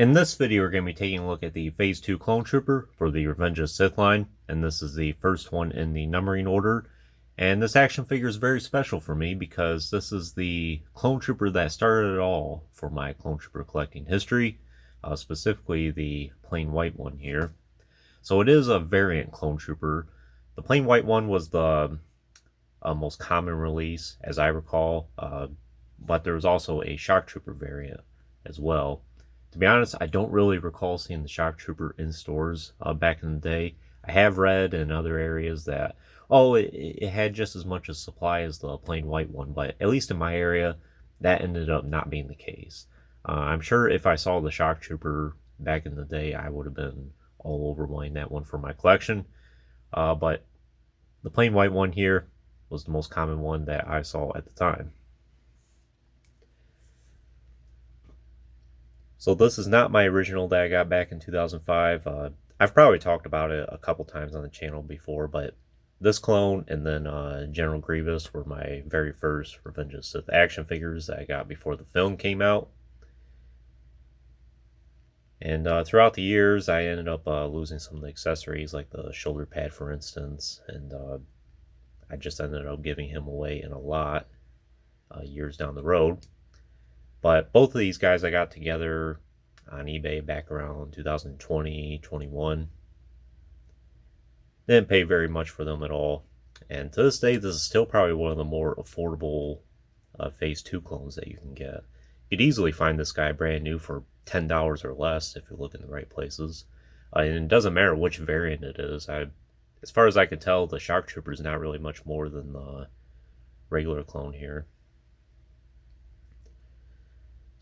In this video, we're going to be taking a look at the Phase 2 Clone Trooper for the Revenge of the Sith line, and this is the first one in the numbering order. And this action figure is very special for me because this is the Clone Trooper that started it all for my Clone Trooper collecting history, specifically the plain white one here. So it is a variant Clone Trooper. The plain white one was the most common release, as I recall, but there was also a Shock Trooper variant as well. To be honest, I don't really recall seeing the Shock Trooper in stores back in the day. I have read in other areas that, it had just as much as supply as the plain white one, but at least in my area, that ended up not being the case. I'm sure if I saw the Shock Trooper back in the day, I would have been all over wanting that one for my collection. But the plain white one here was the most common one that I saw at the time. So this is not my original that I got back in 2005. I've probably talked about it a couple times on the channel before, but this clone and then General Grievous were my very first Revenge of the Sith action figures that I got before the film came out. And throughout the years, I ended up losing some of the accessories, like the shoulder pad, for instance, and I just ended up giving him away in a lot years down the road. But both of these guys I got together on eBay back around 2020, 21. Didn't pay very much for them at all. And to this day, this is still probably one of the more affordable Phase 2 clones that you can get. You could easily find this guy brand new for $10 or less if you look in the right places. And it doesn't matter which variant it is. As far as I can tell, the Shock Trooper is not really much more than the regular clone here.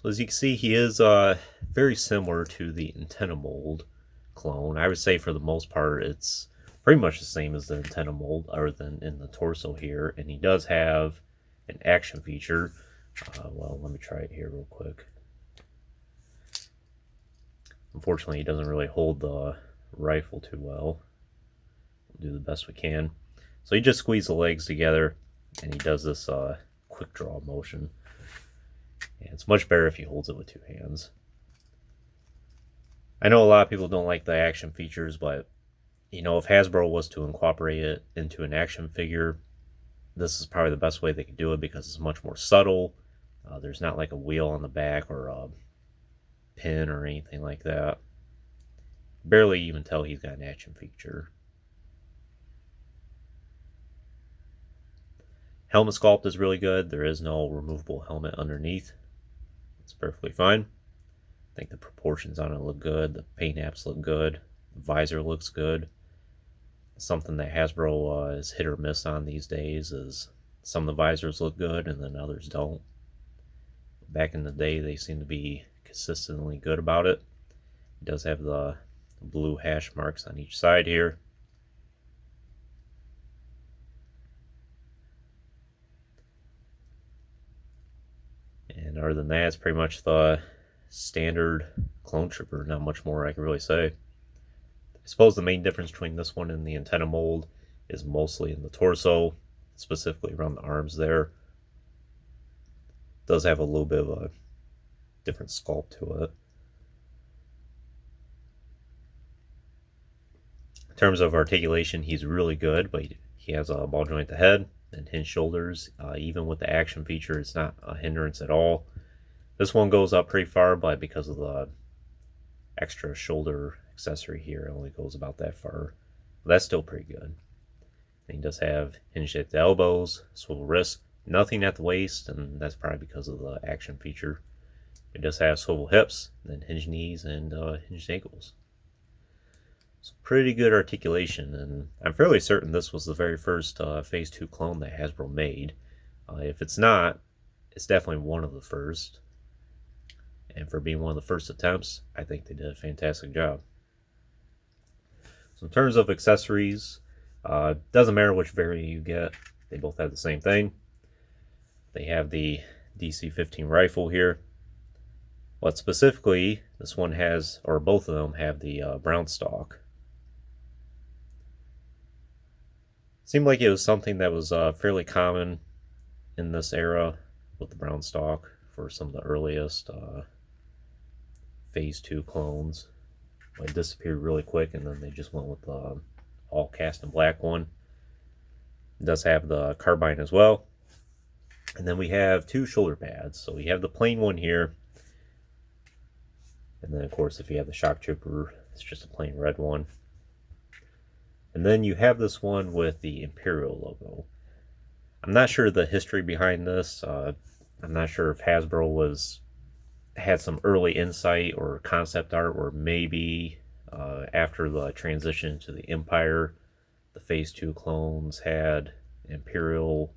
So as you can see, he is very similar to the antenna mold clone. I would say for the most part, it's pretty much the same as the antenna mold, other than in the torso here. And he does have an action feature. Well, let me try it here real quick. Unfortunately, he doesn't really hold the rifle too well. We'll do the best we can. So you just squeeze the legs together, and he does this quick draw motion. And it's much better if he holds it with two hands. I know a lot of people don't like the action features, but you know, if Hasbro was to incorporate it into an action figure, this is probably the best way they could do it because it's much more subtle. There's not like a wheel on the back or a pin or anything like that. Barely even tell he's got an action feature. Helmet sculpt is really good. There is no removable helmet underneath. It's perfectly fine. I think the proportions on it look good. The paint apps look good. The visor looks good. Something that Hasbro is hit or miss on these days is some of the visors look good and then others don't. Back in the day, they seem to be consistently good about it. It does have the blue hash marks on each side here. And other than that, it's pretty much the standard Clone Trooper. Not much more I can really say. I suppose the main difference between this one and the antenna mold is mostly in the torso, specifically around the arms there. It does have a little bit of a different sculpt to it. In terms of articulation, he's really good, but he has a ball joint at the head and hinged shoulders. Even with the action feature, it's not a hindrance at all. This one goes up pretty far, but because of the extra shoulder accessory here, it only goes about that far. But that's still pretty good. And he does have hinged at the elbows, swivel wrists, nothing at the waist, and that's probably because of the action feature. It does have swivel hips, then hinged knees, and hinged ankles. So pretty good articulation, and I'm fairly certain this was the very first Phase 2 clone that Hasbro made. If it's not, it's definitely one of the first. And for being one of the first attempts, I think they did a fantastic job. So in terms of accessories, doesn't matter which variant you get, they both have the same thing. They have the DC-15 rifle here. But specifically, this one has, or both of them have the brown stock. Seemed like it was something that was fairly common in this era with the brown stock for some of the earliest Phase 2 clones. It disappeared really quick, and then they just went with the all cast in black one. It does have the carbine as well. And then we have 2 shoulder pads. So we have the plain one here. And then, of course, if you have the shock trooper, it's just a plain red one. And then you have this one with the Imperial logo. I'm not sure the history behind this. I'm not sure if Hasbro had some early insight or concept art, or maybe after the transition to the Empire, the Phase 2 clones had Imperial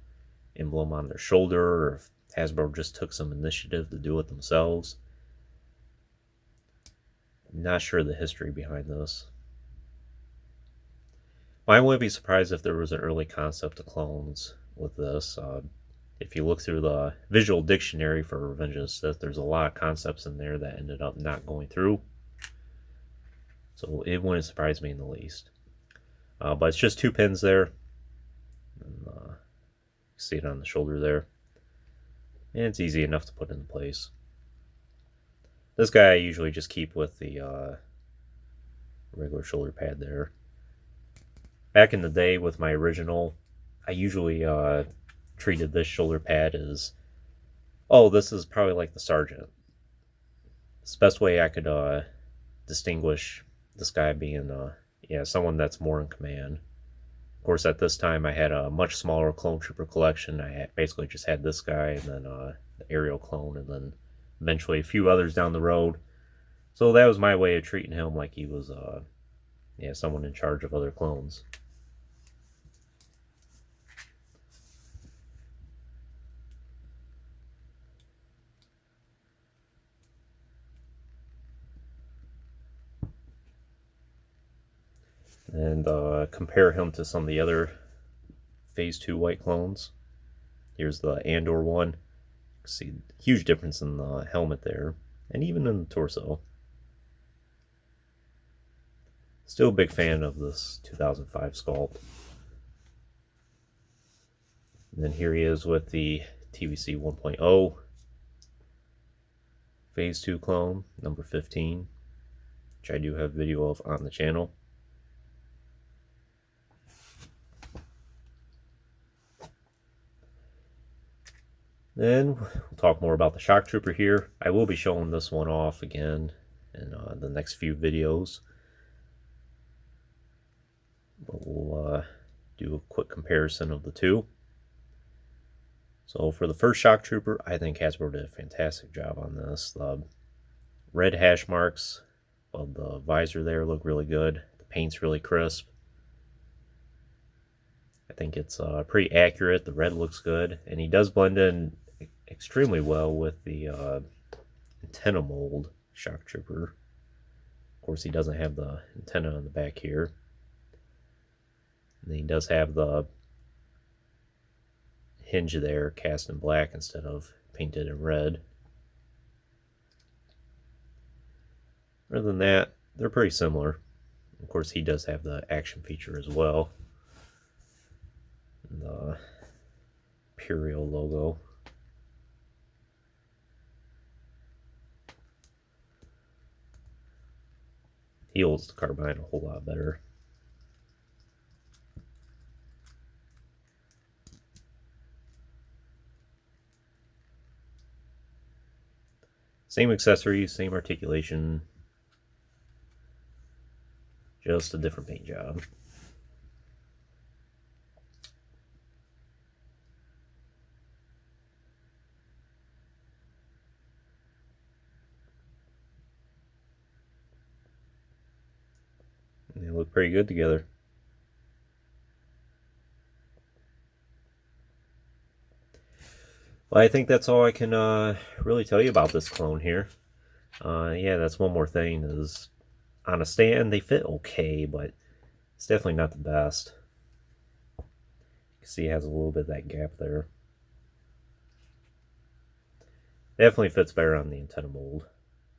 emblem on their shoulder, or if Hasbro just took some initiative to do it themselves. I'm not sure the history behind this. I wouldn't be surprised if there was an early concept of clones with this. If you look through the visual dictionary for Revenge of the Sith, there's a lot of concepts in there that ended up not going through. So it wouldn't surprise me in the least. But it's just 2 pins there. And, you see it on the shoulder there. And it's easy enough to put in place. This guy I usually just keep with the regular shoulder pad there. Back in the day with my original, I usually treated this shoulder pad as, oh, this is probably like the sergeant. It's the best way I could distinguish this guy being someone that's more in command. Of course, at this time I had a much smaller clone trooper collection. I basically just had this guy, and then the aerial clone, and then eventually a few others down the road. So that was my way of treating him like he was someone in charge of other clones. And compare him to some of the other Phase 2 white clones. Here's the Andor one. You can see huge difference in the helmet there, and even in the torso. Still a big fan of this 2005 sculpt. And then here he is with the TVC 1.0 Phase 2 clone, number 15, which I do have video of on the channel. Then we'll talk more about the shock trooper here. I will be showing this one off again in the next few videos. But we'll do a quick comparison of the two. So for the first shock trooper, I think Hasbro did a fantastic job on this. The red hash marks of the visor there look really good. The paint's really crisp. I think it's pretty accurate. The red looks good, and he does blend in extremely well with the antenna mold shock trooper. Of course, he doesn't have the antenna on the back here. And he does have the hinge there cast in black instead of painted in red. Other than that, they're pretty similar. Of course, he does have the action feature as well. The Imperial logo. He holds the carbine a whole lot better. Same accessories, same articulation, just a different paint job. They look pretty good together. Well, I think that's all I can really tell you about this clone here. Yeah, that's one more thing, is on a stand they fit okay, but it's definitely not the best. You can see it has a little bit of that gap there. Definitely fits better on the antenna mold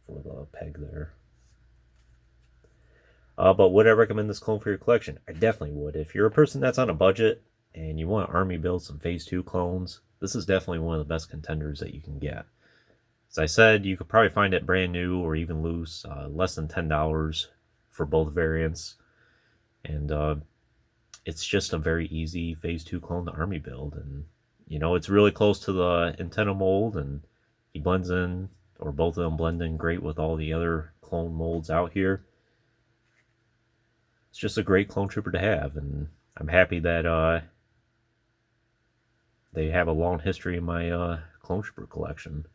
for the peg there. But would I recommend this clone for your collection? I definitely would. If you're a person that's on a budget and you want to army build some Phase 2 clones, this is definitely one of the best contenders that you can get. As I said, you could probably find it brand new or even loose, less than $10 for both variants. And it's just a very easy Phase 2 clone to Army build. And, you know, it's really close to the antenna mold, and he blends in, or both of them blend in great with all the other clone molds out here. It's just a great clone trooper to have, and I'm happy that they have a long history in my clone trooper collection.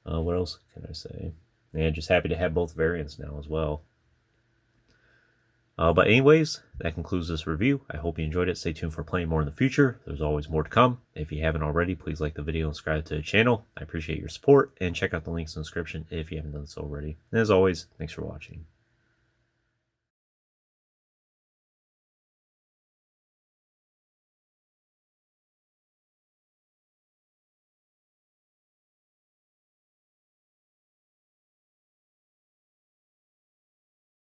What else can I say? And just happy to have both variants now as well. But anyways, that concludes this review. I hope you enjoyed it. Stay tuned for plenty more in the future. There's always more to come. If you haven't already, please like the video and subscribe to the channel. I appreciate your support, and check out the links in the description if you haven't done so already. And as always, thanks for watching.